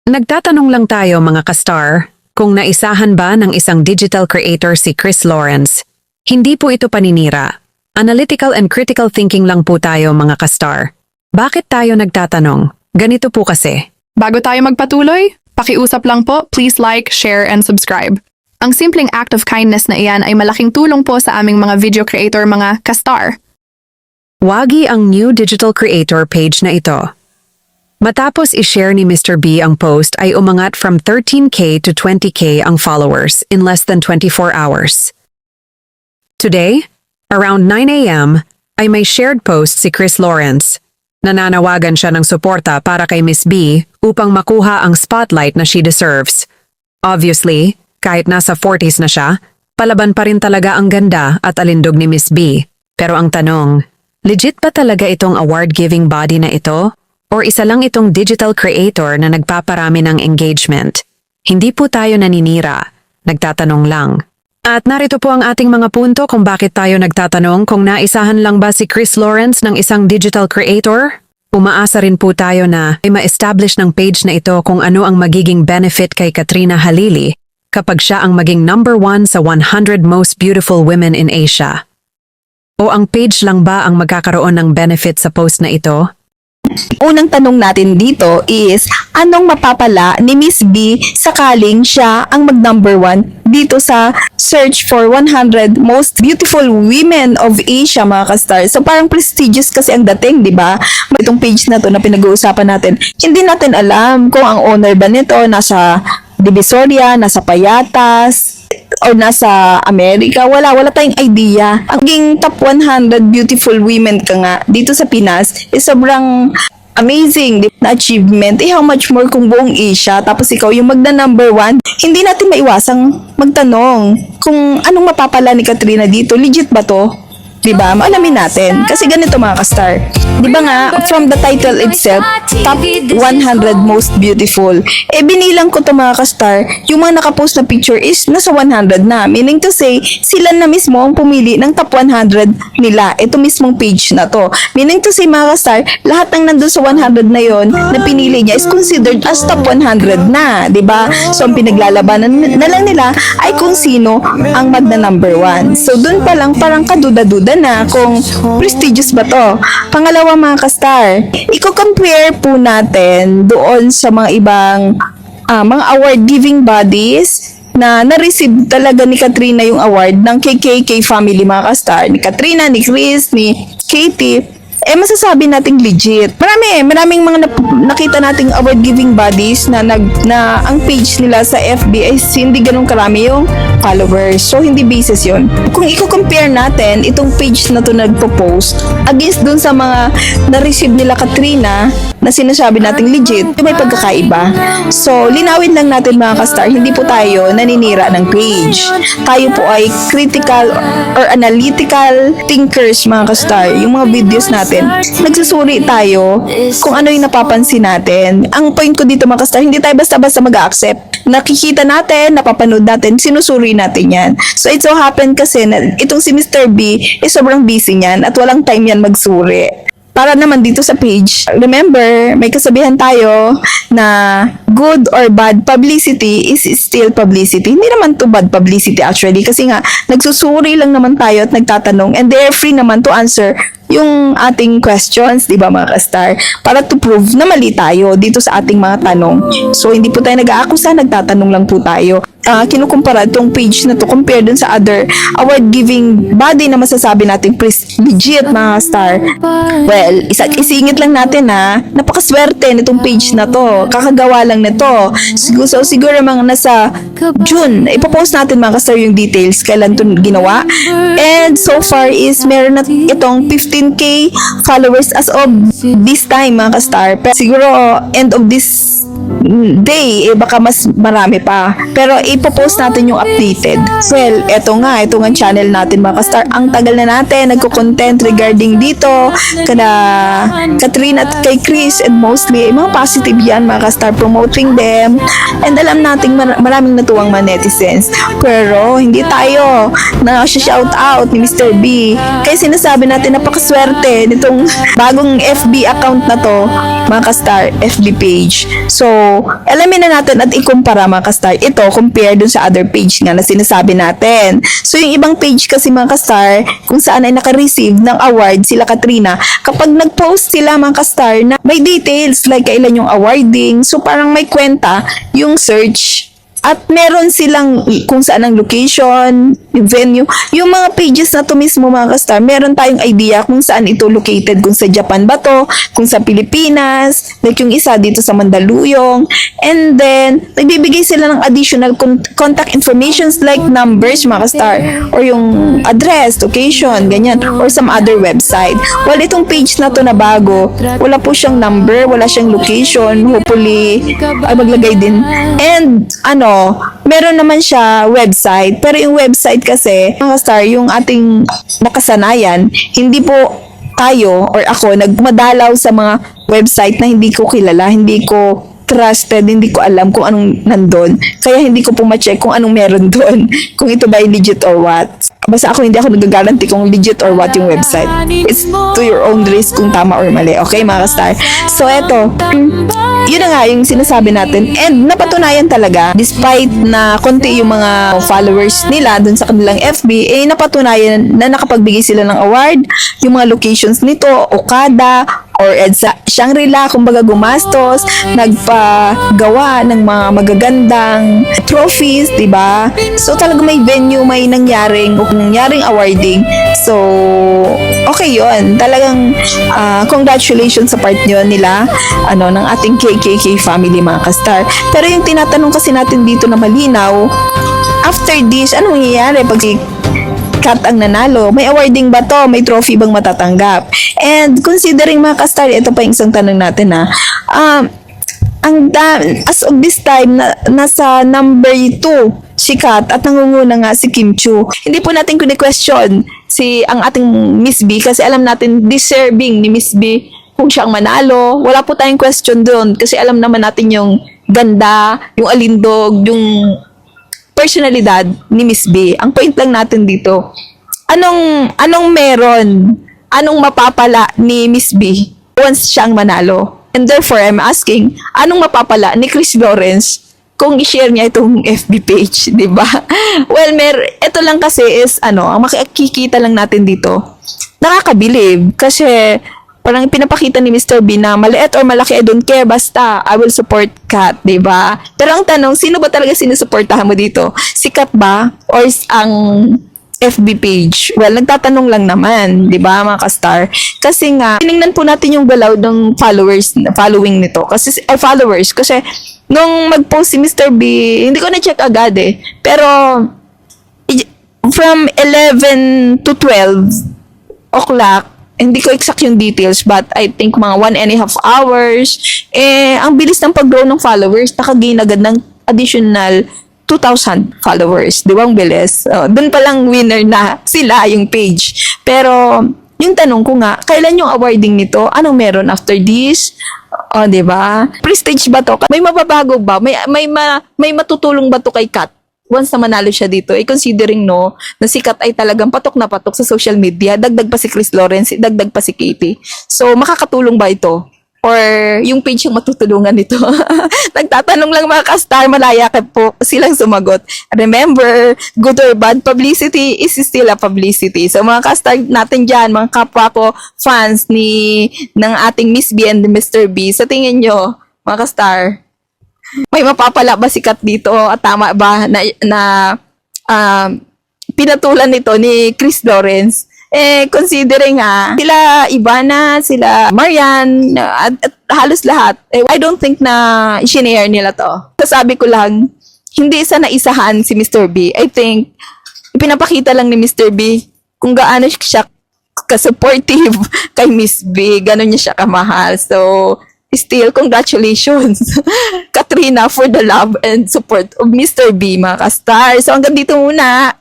Nagtatanong lang tayo mga ka-star, kung naisahan ba ng isang digital creator si Chris Lawrence. Hindi po ito paninira. Analytical and critical thinking lang po tayo mga ka-star. Bakit tayo nagtatanong? Ganito po kasi. Bago tayo magpatuloy, pakiusap lang po, please like, share, and subscribe. Ang simpleng act of kindness na iyan ay malaking tulong po sa aming mga video creator mga ka-star. Wagi ang new digital creator page na ito. Matapos i-share ni Mr. B ang post ay umangat from 13K to 20K ang followers in less than 24 hours. Today, around 9 a.m., ay may shared post si Chris Lawrence. Nananawagan siya ng suporta para kay Miss B upang makuha ang spotlight na she deserves. Obviously, kahit nasa 40s na siya, palaban pa rin talaga ang ganda at alindog ni Miss B. Pero ang tanong, legit ba talaga itong award-giving body na ito? Or isa lang itong digital creator na nagpaparami ng engagement? Hindi po tayo naninira, nagtatanong lang. At narito po ang ating mga punto kung bakit tayo nagtatanong kung naisahan lang ba si Chris Lawrence ng isang digital creator? Umaasa rin po tayo na ay ma-establish ng page na ito kung ano ang magiging benefit kay Katrina Halili kapag siya ang maging number 1 sa 100 most beautiful women in Asia. O ang page lang ba ang magkakaroon ng benefit sa post na ito? Unang tanong natin dito is, anong mapapala ni Miss B sakaling siya ang mag-number 1 dito sa search for 100 most beautiful women of Asia, mga ka-star? So parang prestigious kasi ang dating, di ba? Itong page na to na pinag-uusapan natin, hindi natin alam kung ang owner ba nito nasa Divisoria, nasa Payatas, o nasa Amerika. Wala tayong idea. Ang maging top 100 beautiful women ka nga dito sa Pinas is sobrang amazing na achievement. How much more kung buong Asia, tapos ikaw yung magna number 1. Hindi natin maiwasang magtanong kung anong mapapala ni Katrina dito. Legit ba to? Diba? Maalamin natin. Kasi ganito mga ka-star. Diba nga, from the title itself, top 100 most beautiful. Binilang ko to mga ka-star, yung mga nakapost na picture is nasa 100 na. Meaning to say, sila na mismo ang pumili ng top 100 nila. Ito mismong page na to. Meaning to say mga ka-star, lahat ng nandun sa 100 na yon na pinili niya is considered as top 100 na. Diba? So, ang pinaglalabanan na lang nila ay kung sino ang magna number 1. So, dun pa lang parang kaduda-duda na kung prestigious ba to. Pangalawa mga ka-star, i-compare po natin doon sa mga ibang mga award-giving bodies na na-receive talaga ni Katrina yung award ng KKK family mga ka-star. Ni Katrina, ni Chris, ni Katie. Masasabi nating legit. Maraming mga nakita nating award-giving bodies na ang page nila sa FB ay hindi ganun karami yung followers. So, hindi basis yun. Kung i-compare natin itong page na to nagpo-post against dun sa mga na-receive nila Katrina na sinasabi nating legit, may pagkakaiba. So, linawin lang natin mga ka-star, hindi po tayo naninira ng page. Tayo po ay critical or analytical thinkers mga ka-star. Yung mga videos natin, nagsusuri tayo kung ano yung napapansin natin. Ang point ko dito mga ka-star, hindi tayo basta-basta mag-accept. Nakikita natin, napapanood natin, sinusuri natin yan. So, it so happen kasi na itong si Mr. B is sobrang busy niyan at walang time yan magsuri. Para naman dito sa page, remember, may kasabihan tayo na good or bad publicity is still publicity. Hindi naman to bad publicity actually kasi nga, nagsusuri lang naman tayo at nagtatanong and they're free naman to answer yung ating questions, di ba mga ka-star? Para to prove na mali tayo dito sa ating mga tanong. So, hindi po tayo nag-aakusa, nagtatanong lang po tayo. Kinukumpara itong page na to compare dun sa other award-giving body na masasabi natin legit mga star. Well, isingit lang natin na napakaswerte nitong page na to. Kakagawa lang nito. Siguro mga nasa June, ipopost natin mga ka-star yung details kailan ito ginawa. And so far is meron na itong 15K followers as of this time mga ka-star. Pero siguro end of this day, baka mas marami pa. Pero ipopost natin yung updated. Well, eto nga channel natin mga ka-star. Ang tagal na natin nagko-content regarding dito kana Katrina at kay Chris, and mostly mga positive yan mga ka-star, promoting them, and alam nating maraming natuwang mga netizens. Pero hindi tayo na shout out ni Mr. B kaya sinasabi natin napakaswerte nitong bagong FB account na to mga ka-star, FB page. So alamin na natin at ikumpara mga ka-star. Ito, compare dun sa other page nga na sinasabi natin. So, yung ibang page kasi mga ka-star, kung saan ay naka-receive ng award sila Katrina, kapag nag-post sila mga ka-star na may details, like kailan yung awarding, so parang may kwenta yung search. At meron silang kung saan ang location, yung venue, yung mga pages na to mismo mga ka-star, meron tayong idea kung saan ito located, kung sa Japan ba to, kung sa Pilipinas, like yung isa dito sa Mandaluyong, and then, nagbibigay sila ng additional contact informations like numbers mga ka-star, or yung address, location, ganyan, or some other website. Well, itong page na to na bago, wala po siyang number, wala siyang location, hopefully, ay maglagay din. And, meron naman siya website, pero yung website kasi, mga star, yung ating nakasanayan, hindi po tayo or ako nagmadalaw sa mga website na hindi ko kilala, hindi ko trusted, hindi ko alam kung anong nandun. Kaya hindi ko po ma-check kung anong meron doon, kung ito ba ay legit or what. Basta ako hindi ako nag-guarantee kung legit or what yung website. It's to your own risk kung tama or mali. Okay, mga ka-star? So, eto. Yun na nga yung sinasabi natin. And napatunayan talaga, despite na konti yung mga followers nila dun sa kanilang FB, napatunayan na nakapagbigay sila ng award. Yung mga locations nito, Okada, or EDSA Shangri-La, kumbaga gumastos, nagpagawa ng mga magagandang trophies, diba? So talaga may venue, may nangyaring awarding. So, okay yun. Talagang congratulations sa part yun nila, ng ating KKK family mga ka-star. Pero yung tinatanong kasi natin dito na malinaw, after this, ano mangyayari pag si Kat ang nanalo? May awarding ba to? May trophy bang matatanggap? And considering mga ka-star, ito pa yung isang tanong natin as of this time, nasa number 2 si Kat at nangunguna nga si Kim Chu. Hindi po natin kuni-question ang ating Miss B kasi alam natin deserving ni Miss B kung siya ang manalo. Wala po tayong question doon kasi alam naman natin yung ganda, yung alindog, yung personalidad ni Miss B. Ang point lang natin dito, anong meron? Anong mapapala ni Miss B once siyang manalo? And therefore, I'm asking, anong mapapala ni Chris Lawrence kung i-share niya itong FB page, di ba? Well, ito lang kasi is, ang makikita lang natin dito, nakakabilib. Kasi, parang pinapakita ni Mr. B na maliit or malaki, I don't care, basta I will support Kat, di ba? Pero ang tanong, sino ba talaga sinusuportahan mo dito? Si Kat ba? Or ang FB page? Well, nagtatanong lang naman, di ba mga ka-star? Kasi nga, tinignan po natin yung galaw ng following nito. Followers. Kasi, nung mag-post si Mr. B, hindi ko na-check agad eh. Pero, from 11 to 12 o'clock, hindi ko exact yung details, but I think mga 1.5 hours, ang bilis ng pag-grow ng followers, nakagain agad ng additional 2,000 followers. Di ba ang bilis? Doon pa lang winner na sila yung page. Pero, yung tanong ko nga, kailan yung awarding nito? Anong meron after this? Di ba? Prestige ba to? May mababago ba? May matutulong ba to kay Kat? Once na manalo siya dito, considering na si Kat ay talagang patok na patok sa social media, dagdag pa si Chris Lawrence, dagdag pa si Katie. So, makakatulong ba ito? Or yung page yung matutulungan nito? Nagtatanong lang mga ka-star, malaya po silang sumagot. Remember, good or bad publicity is still a publicity. So, mga ka-star natin dyan, mga kapwa ko fans ng ating Miss B and Mr. B, sa tingin nyo, mga ka-star, may mapapala ba si Kat dito at tama ba na pinatulan nito ni Chris Lawrence? Considering sila Ivana, sila Marian, at halos lahat, I don't think na i-share nila to. Sasabi ko lang, hindi isa na isahan si Mr. B. I think, ipinapakita lang ni Mr. B kung gaano siya ka-supportive kay Miss B, gano'n niya siya kamahal. So, still, congratulations, Katrina, for the love and support of Mr. B, mga ka-star. So, hanggang dito muna.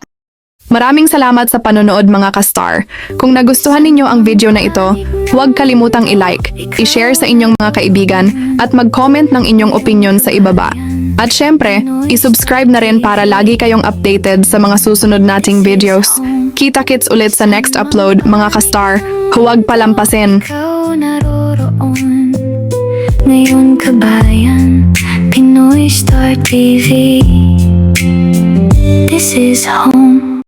Maraming salamat sa panonood mga ka-star. Kung nagustuhan ninyo ang video na ito, huwag kalimutang i-like, i-share sa inyong mga kaibigan, at mag-comment ng inyong opinion sa ibaba. At syempre, i-subscribe na rin para lagi kayong updated sa mga susunod nating videos. Kita-kits ulit sa next upload mga ka-star. Huwag palampasin. Ikaw naroroon. Ngayon kabayan, Pinoy Star TV. This is home.